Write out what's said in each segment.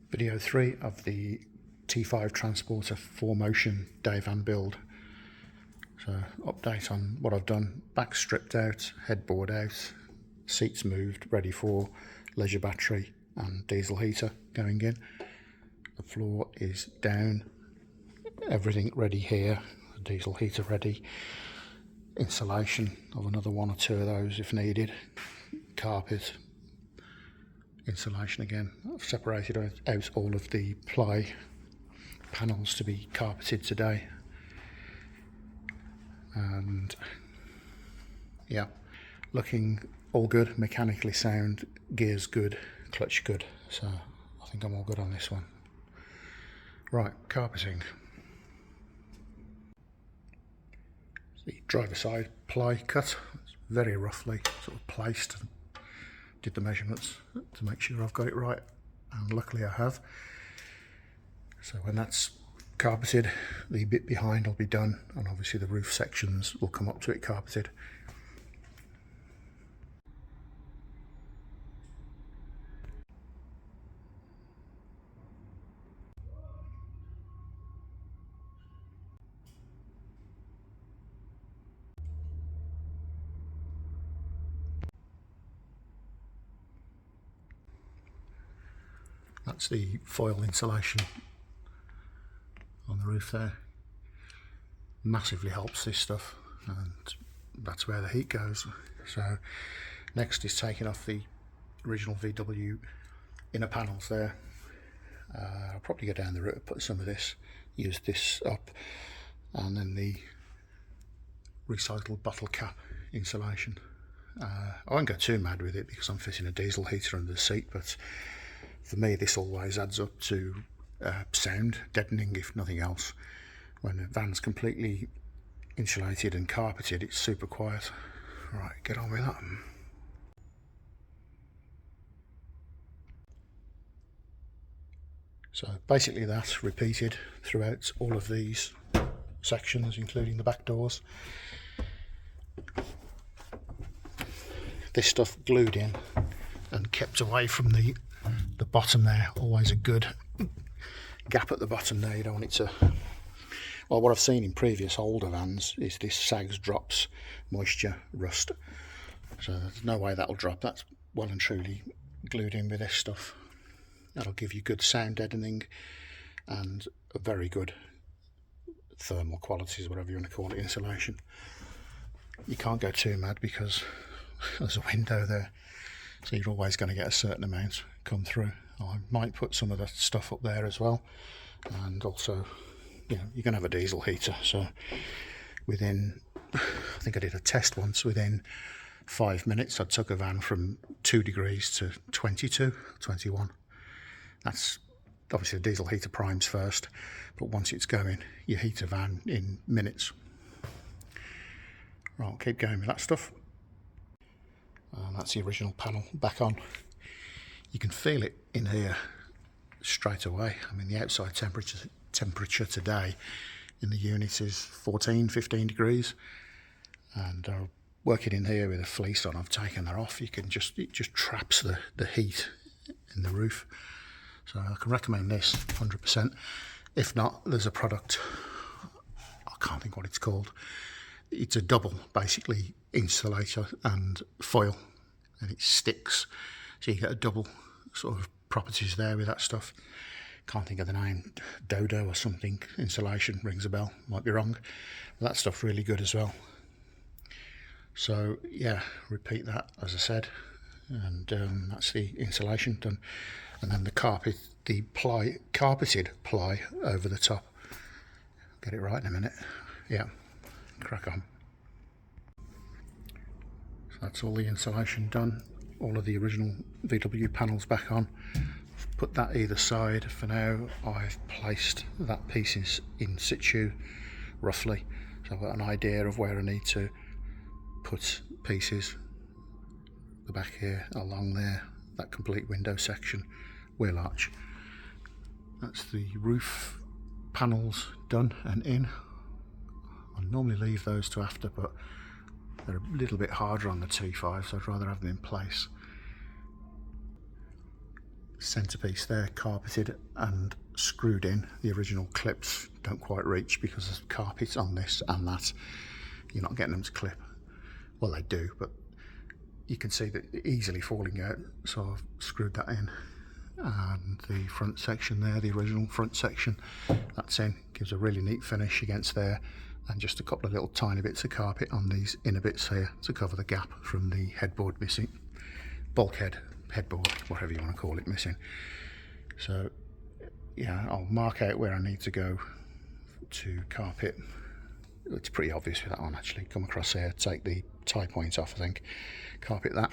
Video 3 of the T5 Transporter 4Motion day van build. So update on what I've done: back stripped out, headboard out, seats moved, ready for leisure battery and diesel heater going in. The floor is down, everything ready here, the diesel heater ready, insulation of another one or two of those if needed, carpet, insulation again. I've separated out all of the ply panels to be carpeted today, and yeah, looking all good, mechanically sound, gears good, clutch good, so I think I'm all good on this one. Right, carpeting. The driver side ply cut, it's very roughly sort of placed. Did the measurements to make sure I've got it right, and luckily I have. So when that's carpeted, the bit behind will be done, and obviously the roof sections will come up to it carpeted. That's the foil insulation on the roof there. Massively helps this stuff, and that's where the heat goes. So next is taking off the original VW inner panels there. I'll probably go down the route, put some of this, use this up, and then the recycled bottle cap insulation. I won't go too mad with it because I'm fitting a diesel heater under the seat, but for me this always adds up to sound deadening, if nothing else. When a van's completely insulated and carpeted, it's super quiet. Right, get on with that. So basically that's repeated throughout all of these sections, including the back doors. This stuff glued in and kept away from the bottom there. Always a good gap at the bottom there. You don't want it to... Well, what I've seen in previous older vans is this sags, drops, moisture, rust. So there's no way that'll drop. That's well and truly glued in with this stuff. That'll give you good sound deadening and a very good thermal qualities, whatever you want to call it, insulation. You can't go too mad because there's a window there, so you're always going to get a certain amount come through. I might put some of that stuff up there as well, and also, you know, you're going to have a diesel heater, so within, I think I did a test once, within 5 minutes I took a van from 2 degrees to 22, 21. That's obviously the diesel heater primes first, but once it's going, you heat a van in minutes. Right, I'll keep going with that stuff. That's the original panel back on. You can feel it in here straight away. I mean, the outside temperature today in the unit is 14-15 degrees, and working in here with a fleece on, I've taken that off. You can it just traps the heat in the roof. So I can recommend this 100%. If not, there's a product, I can't think what it's called. It's a double, basically, insulator and foil, and it sticks, so you get a double sort of properties there with that stuff. Can't think of the name, Dodo or something, insulation, rings a bell, might be wrong, but that stuff's really good as well. So yeah, repeat that as I said, and that's the insulation done, and then the carpet, the carpeted ply over the top. Get it right in a minute. Yeah, crack on. So that's all the insulation done, all of the original VW panels back on. I've put that either side. For now I've placed that pieces in situ roughly, so I've got an idea of where I need to put pieces. The back here, along there, that complete window section, wheel arch. That's the roof panels done and in. I normally leave those to after, but they're a little bit harder on the T5, so I'd rather have them in place. centerpiece there carpeted and screwed in. The original clips don't quite reach because there's carpet on this and that. You're not getting them to clip. Well, they do, but you can see that easily falling out, so I've screwed that in. And the front section there, the original front section, that's in, gives a really neat finish against there, and just a couple of little tiny bits of carpet on these inner bits here to cover the gap from the headboard missing, bulkhead, headboard, whatever you want to call it, missing. So yeah, I'll mark out where I need to go to carpet. It's pretty obvious with that one actually. Come across here, take the tie point off, I think, carpet that,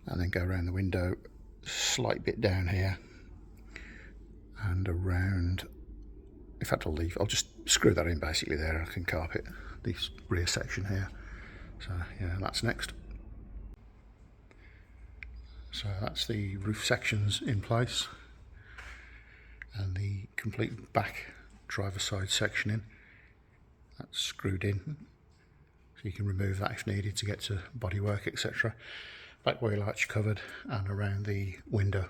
and then go around the window, slight bit down here, and around. In fact, I'll just screw that in basically there. I can carpet this rear section here. So yeah, that's next. So that's the roof sections in place, and the complete back driver's side section in. That's screwed in, so you can remove that if needed to get to bodywork, etc. Back wheel arch covered, and around the window.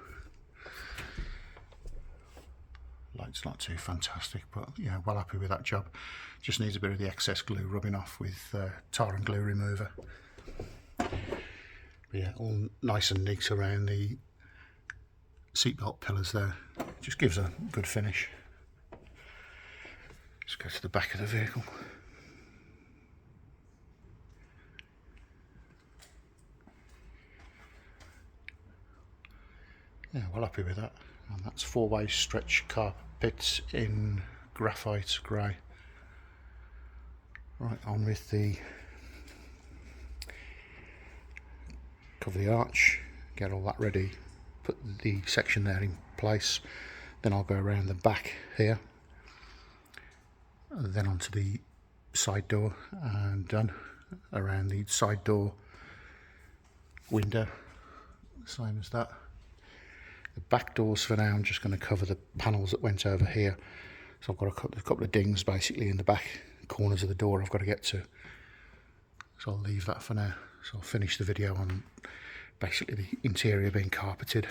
Light's not too fantastic, but yeah, well happy with that job. Just needs a bit of the excess glue rubbing off with tar and glue remover. But yeah, all nice and neat around the seatbelt pillars there. Just gives a good finish. Let's go to the back of the vehicle. Yeah, well happy with that. And that's 4-way stretch carpets in graphite grey. Right, on with the cover the arch, get all that ready, put the section there in place. Then I'll go around the back here, and then onto the side door, and done around the side door window, same as that. The back doors for now, I'm just going to cover the panels that went over here. So I've got a couple of dings basically in the back corners of the door I've got to get to. So I'll leave that for now. So I'll finish the video on basically the interior being carpeted.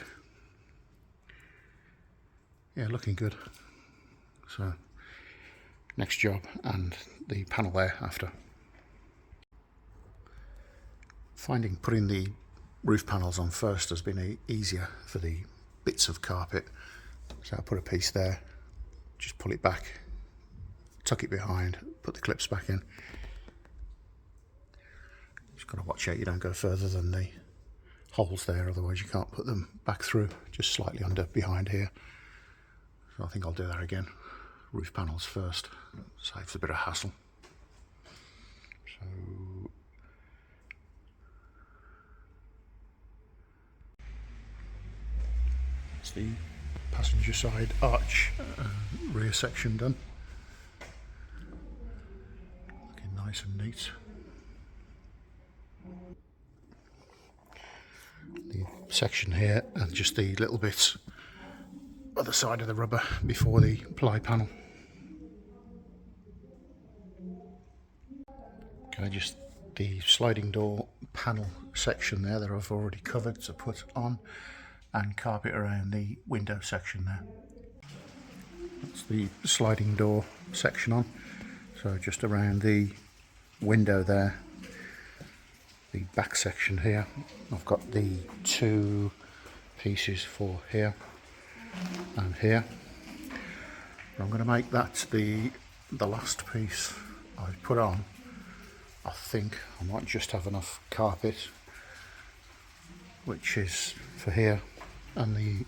Yeah, looking good. So next job, and the panel there after. Finding putting the roof panels on first has been easier for the bits of carpet. So I'll put a piece there, just pull it back, tuck it behind, put the clips back in. Just got to watch out you don't go further than the holes there, otherwise you can't put them back through, just slightly under behind here. So I think I'll do that again. Roof panels first, saves a bit of hassle. So that's the passenger side arch rear section done. Looking nice and neat. The section here, and just the little bits other side of the rubber before the ply panel. Okay, just the sliding door panel section there that I've already covered to put on, and carpet around the window section there. That's the sliding door section on, so just around the window there. The back section here, I've got the two pieces for here and here. I'm going to make that the last piece I put on. I think I might just have enough carpet, which is for here, and the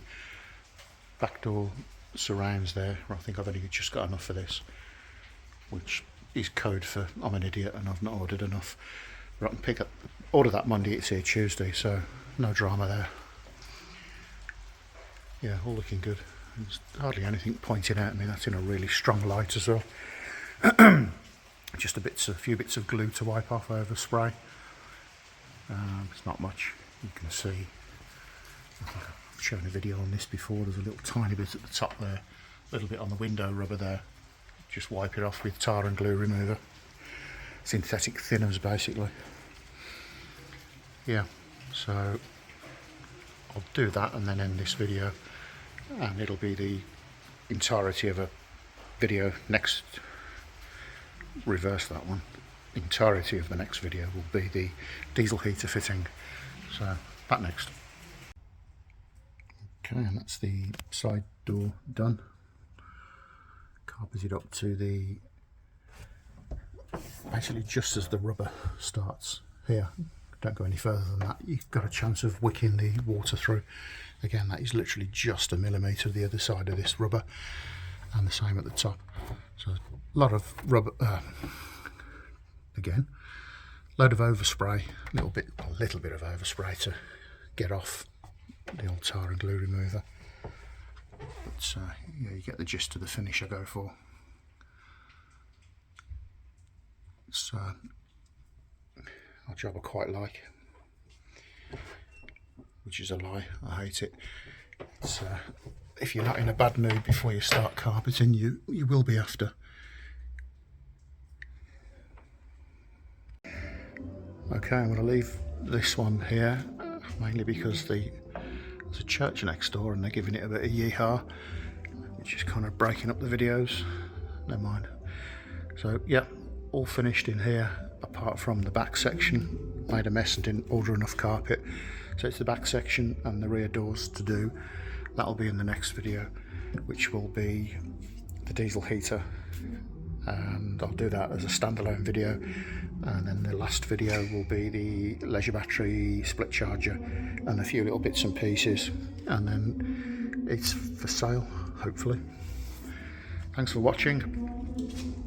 back door surrounds there. I think I've only just got enough for this, which is code for I'm an idiot and I've not ordered enough. But I can order that Monday, it's here Tuesday, so no drama there. Yeah, all looking good. There's hardly anything pointing out at me. That's in a really strong light as well. Just a few bits of glue to wipe off over spray. It's not much. You can see, I think I've shown a video on this before, there's a little tiny bit at the top there, a little bit on the window rubber there. Just wipe it off with tar and glue remover. Synthetic thinners basically. Yeah, so I'll do that and then end this video. and it'll be the entirety of a video next. Reverse that one. Entirety of the next video will be the diesel heater fitting, so that next. Okay, and that's the side door done. Carpeted up to the, basically just as the rubber starts here. Don't go any further than that, you've got a chance of wicking the water through. Again, that is literally just a millimetre the other side of this rubber, and the same at the top. So a lot of rubber, again, load of overspray, a little bit of overspray to get off the old tar and glue remover. But yeah, you get the gist of the finish I go for. It's a job I quite like, which is a lie. I hate it. It's, if you're not in a bad mood before you start carpeting, you will be after. Okay, I'm going to leave this one here, mainly because there's a church next door and they're giving it a bit of yeehaw, which is kind of breaking up the videos. Never mind. So yeah, all finished in here apart from the back section. Made a mess and didn't order enough carpet, so it's the back section and the rear doors to do. That'll be in the next video, which will be the diesel heater, and I'll do that as a standalone video. And then the last video will be the leisure battery, split charger, and a few little bits and pieces, and then it's for sale, hopefully. Thanks for watching.